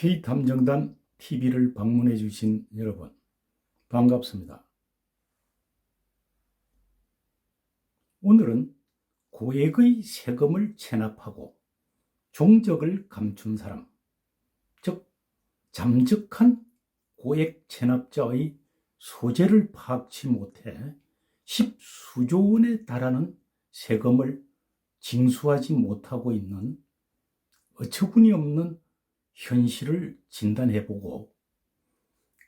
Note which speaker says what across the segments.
Speaker 1: K탐정단 TV를 방문해 주신 여러분 반갑습니다. 오늘은 고액의 세금을 체납하고 종적을 감춘 사람, 즉 잠적한 고액 체납자의 소재를 파악치 못해 십수조 원에 달하는 세금을 징수하지 못하고 있는 어처구니 없는 현실을 진단해보고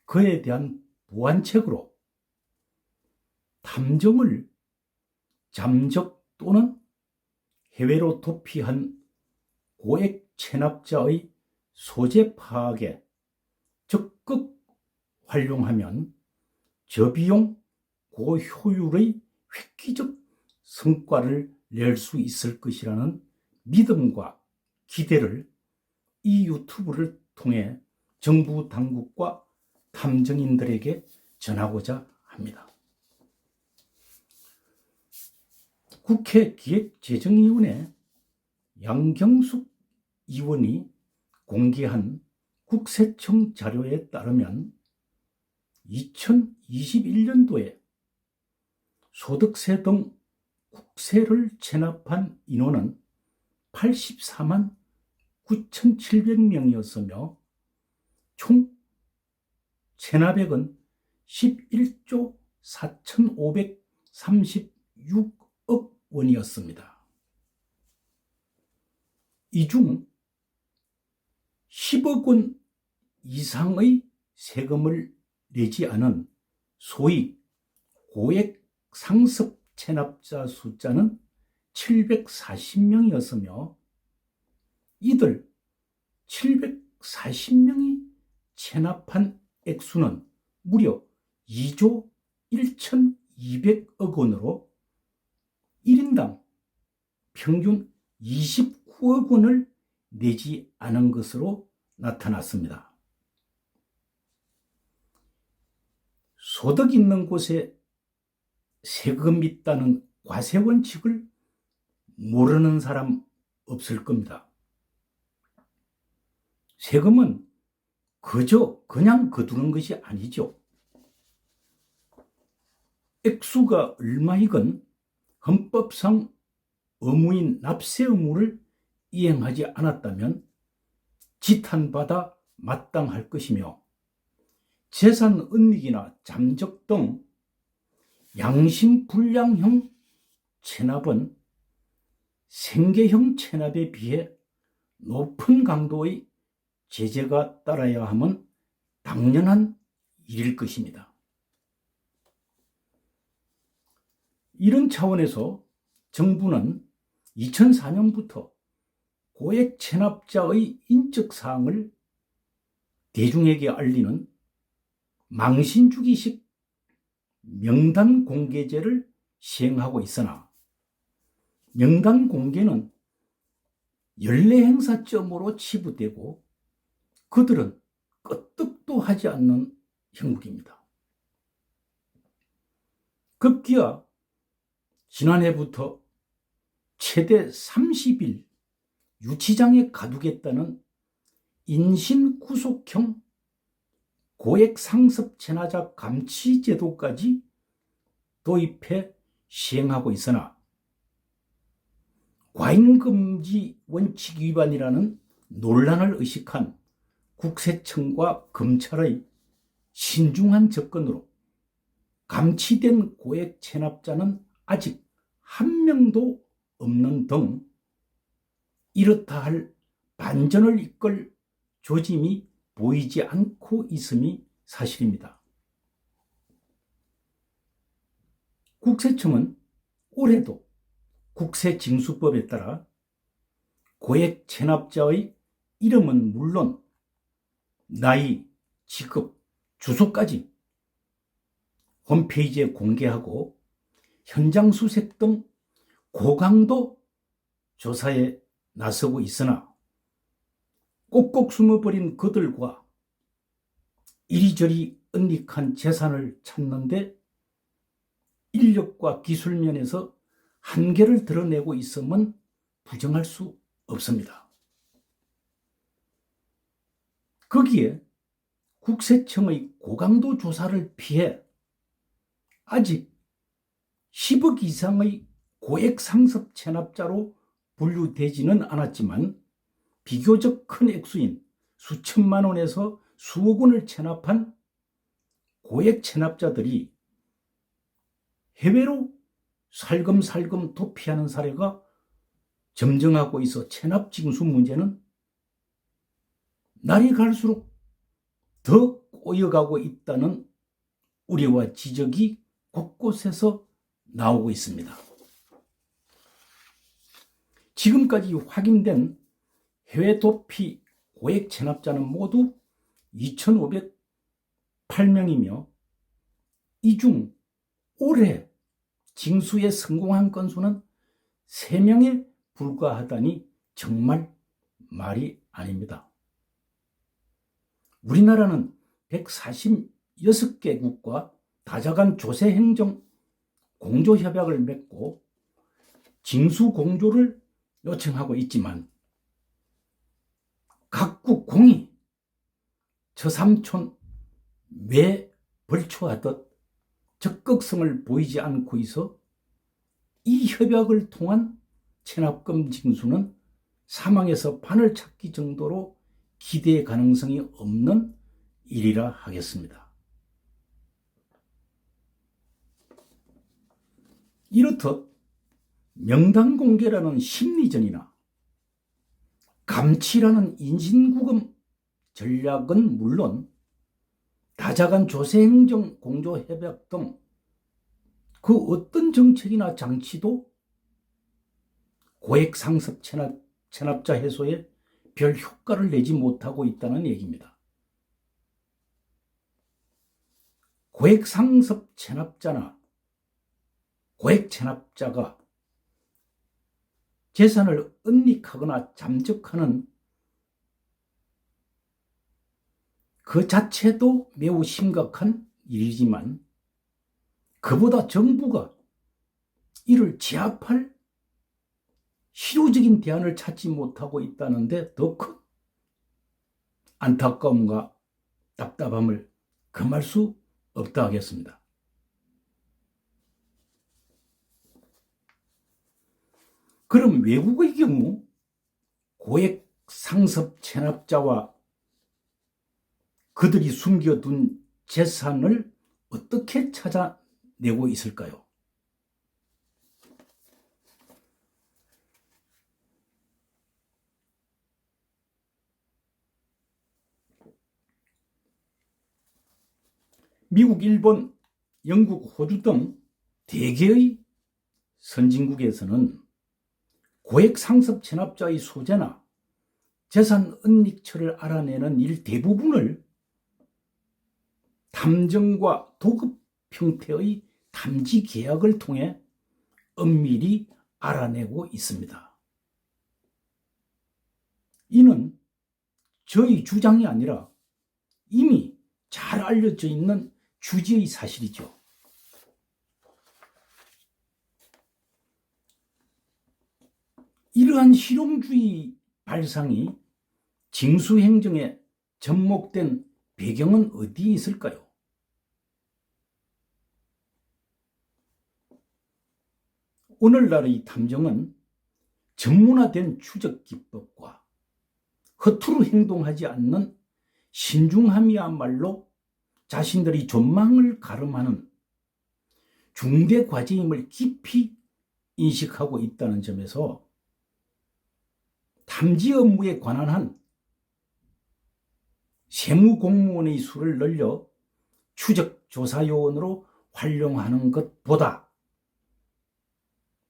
Speaker 1: 그에 대한 보완책으로 탐정을 잠적 또는 해외로 도피한 고액 체납자의 소재 파악에 적극 활용하면 저비용 고효율의 획기적 성과를 낼 수 있을 것이라는 믿음과 기대를 이 유튜브를 통해 정부 당국과 탐정인들에게 전하고자 합니다. 국회 기획재정위원회 양경숙 의원이 공개한 국세청 자료에 따르면 2021년도에 소득세 등 국세를 체납한 인원은 84만 9,700명이었으며 총 체납액은 11조 4,536억 원이었습니다. 이 중 10억 원 이상의 세금을 내지 않은 소위 고액 상습 체납자 숫자는 740명이었으며 이들 740명이 체납한 액수는 무려 2조 1,200억 원으로 1인당 평균 29억 원을 내지 않은 것으로 나타났습니다. 소득 있는 곳에 세금 있다는 과세 원칙을 모르는 사람 없을 겁니다. 세금은 그냥 거두는 것이 아니죠. 액수가 얼마이건 헌법상 의무인 납세 의무를 이행하지 않았다면 지탄받아 마땅할 것이며 재산 은닉이나 잠적 등 양심불량형 체납은 생계형 체납에 비해 높은 강도의 제재가 따라야 함은 당연한 일일 것입니다. 이런 차원에서 정부는 2004년부터 고액 체납자의 인적사항을 대중에게 알리는 망신주기식 명단 공개제를 시행하고 있으나 명단 공개는 연례행사점으로 치부되고 그들은 끄떡도 하지 않는 형국입니다. 급기야 지난해부터 최대 30일 유치장에 가두겠다는 인신구속형 고액 상습 체납자 감치 제도까지 도입해 시행하고 있으나 과잉금지 원칙 위반이라는 논란을 의식한 국세청과 검찰의 신중한 접근으로 감치된 고액 체납자는 아직 한 명도 없는 등 이렇다 할 반전을 이끌 조짐이 보이지 않고 있음이 사실입니다. 국세청은 올해도 국세징수법에 따라 고액 체납자의 이름은 물론 나이, 직업, 주소까지 홈페이지에 공개하고 현장 수색 등 고강도 조사에 나서고 있으나 꼭꼭 숨어버린 그들과 이리저리 은닉한 재산을 찾는데 인력과 기술 면에서 한계를 드러내고 있음은 부정할 수 없습니다. 거기에 국세청의 고강도 조사를 피해 아직 10억 이상의 고액 상습 체납자로 분류되지는 않았지만 비교적 큰 액수인 수천만 원에서 수억 원을 체납한 고액 체납자들이 해외로 살금살금 도피하는 사례가 점증하고 있어 체납 징수 문제는 날이 갈수록 더 꼬여가고 있다는 우려와 지적이 곳곳에서 나오고 있습니다. 지금까지 확인된 해외 도피 고액 체납자는 모두 2,508명이며 이 중 올해 징수에 성공한 건수는 3명에 불과하다니 정말 말이 아닙니다. 우리나라는 146개국과 다자간 조세행정 공조협약을 맺고 징수공조를 요청하고 있지만 각국 공이 처삼촌 매 벌초하듯 적극성을 보이지 않고 있어 이 협약을 통한 체납금 징수는 사망에서 판을 찾기 정도로 기대 가능성이 없는 일이라 하겠습니다. 이렇듯 명단 공개라는 심리전이나 감치라는 인신구금 전략은 물론 다자간 조세행정 공조협약 등 그 어떤 정책이나 장치도 고액 상습 체납자 해소에 별 효과를 내지 못하고 있다는 얘기입니다. 고액 상습 체납자나 고액 체납자가 재산을 은닉하거나 잠적하는 그 자체도 매우 심각한 일이지만 그보다 정부가 이를 제압할 실효적인 대안을 찾지 못하고 있다는 데 더 큰 안타까움과 답답함을 금할 수 없다 하겠습니다. 그럼 외국의 경우 고액 상습 체납자와 그들이 숨겨둔 재산을 어떻게 찾아내고 있을까요? 미국, 일본, 영국, 호주 등 대개의 선진국에서는 고액 상습 체납자의 소재나 재산 은닉처를 알아내는 일 대부분을 탐정과 도급 형태의 탐지 계약을 통해 엄밀히 알아내고 있습니다. 이는 저희 주장이 아니라 이미 잘 알려져 있는 주지의 사실이죠. 이러한 실용주의 발상이 징수행정에 접목된 배경은 어디에 있을까요? 오늘날의 탐정은 전문화된 추적 기법과 허투루 행동하지 않는 신중함이야말로 자신들이 존망을 가름하는 중대 과제임을 깊이 인식하고 있다는 점에서 탐지 업무에 관한 한 세무공무원의 수를 늘려 추적조사요원으로 활용하는 것보다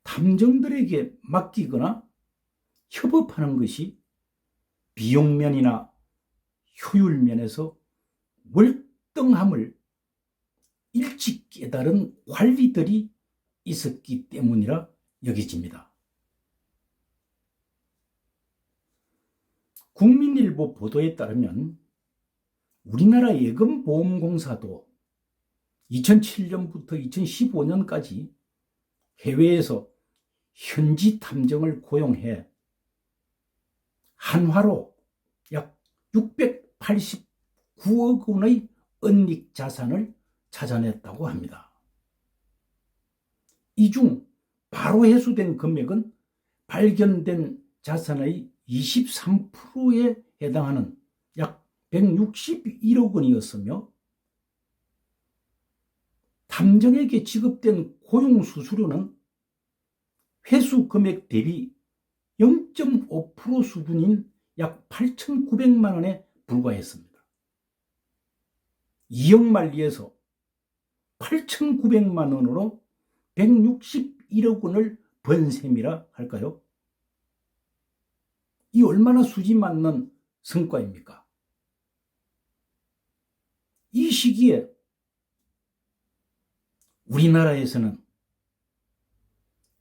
Speaker 1: 탐정들에게 맡기거나 협업하는 것이 비용면이나 효율면에서 월등함을 일찍 깨달은 관리들이 있었기 때문이라 여겨집니다. 국민일보 보도에 따르면 우리나라 예금보험공사도 2007년부터 2015년까지 해외에서 현지 탐정을 고용해 한화로 약 289억 원의 은닉 자산을 찾아냈다고 합니다. 이 중 바로 회수된 금액은 발견된 자산의 23%에 해당하는 약 161억 원이었으며 탐정에게 지급된 고용수수료는 회수 금액 대비 0.5% 수준인 약 8,900만 원에 불과했습니다. 2억 만리에서 8,900만 원으로 161억 원을 번 셈이라 할까요? 이 얼마나 수지 맞는 성과입니까? 이 시기에 우리나라에서는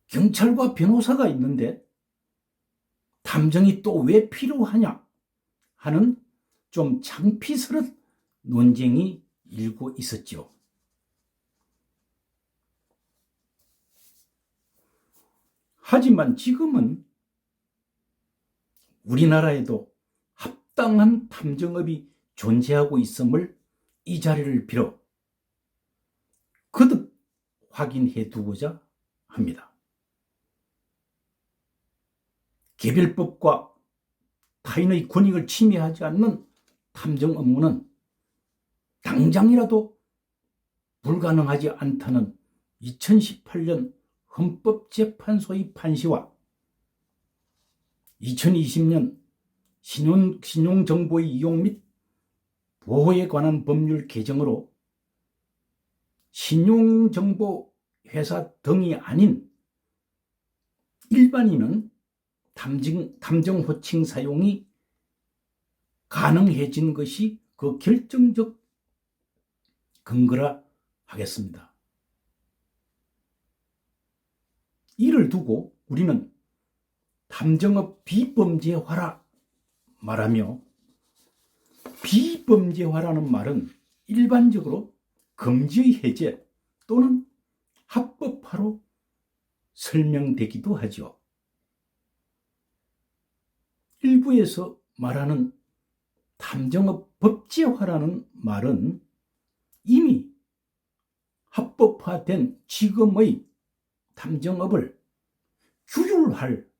Speaker 1: 경찰과 변호사가 있는데 탐정이 또 왜 필요하냐 하는 좀 창피스러운 논쟁이 일고 있었죠. 하지만 지금은 우리나라에도 합당한 탐정업이 존재하고 있음을 이 자리를 빌어 거듭 확인해 두고자 합니다. 개별법과 타인의 권익을 침해하지 않는 탐정 업무는 당장이라도 불가능하지 않다는 2018년 헌법재판소의 판시와 2020년 신용정보의 이용 및 보호에 관한 법률 개정으로 신용정보 회사 등이 아닌 일반인은 탐정 호칭 사용이 가능해진 것이 그 결정적 근거라 하겠습니다. 이를 두고 우리는 탐정업 비범죄화라 말하며, 비범죄화라는 말은 일반적으로 금지의 해제 또는 합법화로 설명되기도 하죠. 일부에서 말하는 탐정업 법제화라는 말은 이미 합법화된 지금의 탐정업을 규율할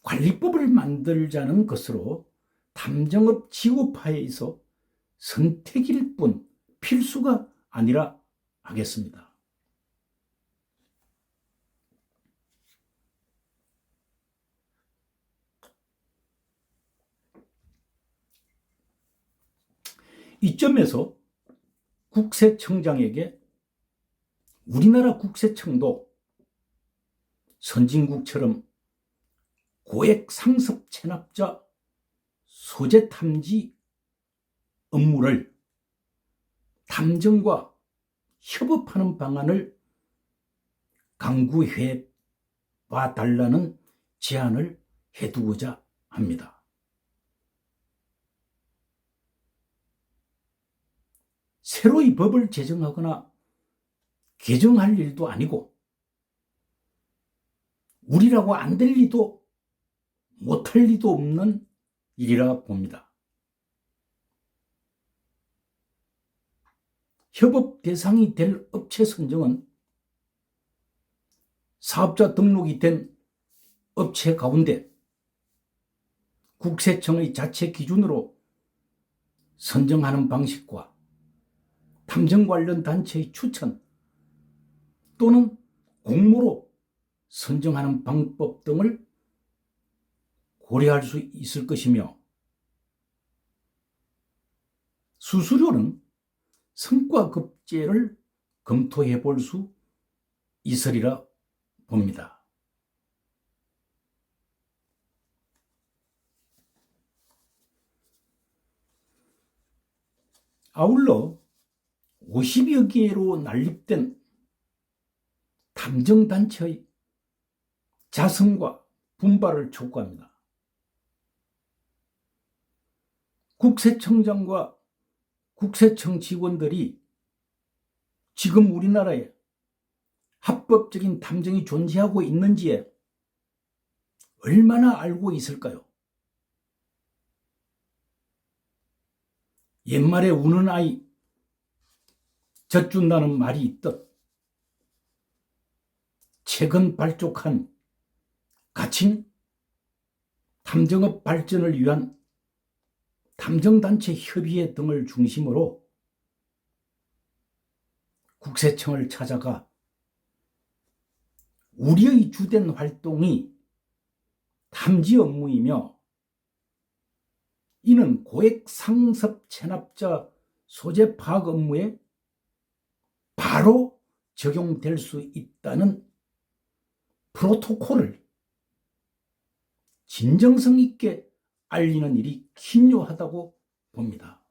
Speaker 1: 관리법을 만들자는 것으로 탐정업 지구파에서 선택일 뿐 필수가 아니라 하겠습니다. 이점에서 국세청장에게 우리나라 국세청도 선진국처럼 고액 상습 체납자 소재 탐지 업무를 탐정과 협업하는 방안을 강구해 봐달라는 제안을 해두고자 합니다. 새로이 법을 제정하거나 개정할 일도 아니고 우리라고 안 될 리도 못할 리도 없는 일이라 봅니다. 협업 대상이 될 업체 선정은 사업자 등록이 된 업체 가운데 국세청의 자체 기준으로 선정하는 방식과 탐정 관련 단체의 추천 또는 공모로 선정하는 방법 등을 고려할 수 있을 것이며, 수수료는 성과급제를 검토해 볼 수 있으리라 봅니다. 아울러 50여 개로 난립된 탐정단체의 자성과 분발을 촉구합니다. 국세청장과 국세청 직원들이 지금 우리나라에 합법적인 탐정이 존재하고 있는지에 얼마나 알고 있을까요? 옛말에 우는 아이 젖준다는 말이 있듯 최근 발족한 가칭 탐정업 발전을 위한 탐정단체 협의회 등을 중심으로 국세청을 찾아가 우리의 주된 활동이 탐지 업무이며 이는 고액 상습 체납자 소재 파악 업무에 바로 적용될 수 있다는 프로토콜을 진정성 있게 알리는 일이 긴요하다고 봅니다.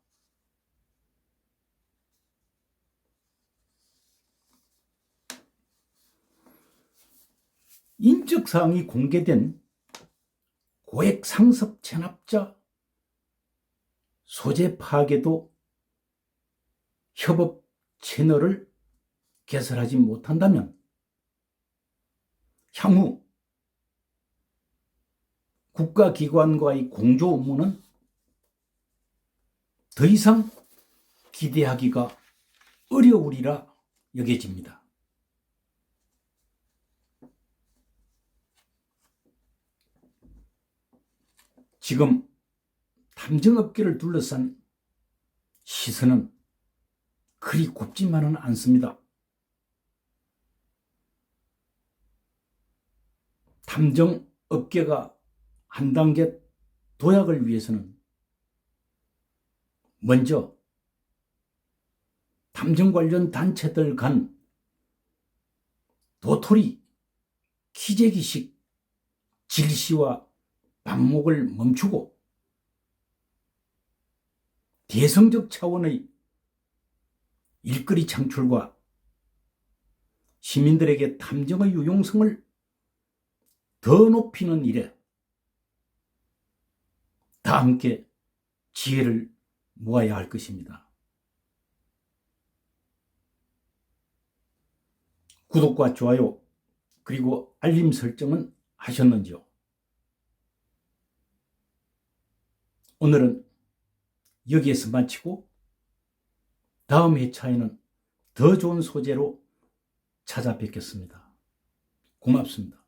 Speaker 1: 인적사항이 공개된 고액 상습 체납자 소재 파악에도 협업 채널을 개설하지 못한다면 향후 국가기관과의 공조 업무는 더 이상 기대하기가 어려우리라 여겨집니다. 지금 탐정업계를 둘러싼 시선은 그리 곱지만은 않습니다. 탐정업계가 한 단계 도약을 위해서는 먼저 탐정 관련 단체들 간 도토리, 기재기식 질시와 반목을 멈추고 대성적 차원의 일거리 창출과 시민들에게 탐정의 유용성을 더 높이는 일에 다 함께 지혜를 모아야 할 것입니다. 구독과 좋아요 그리고 알림 설정은 하셨는지요? 오늘은 여기에서 마치고 다음 회차에는 더 좋은 소재로 찾아뵙겠습니다. 고맙습니다.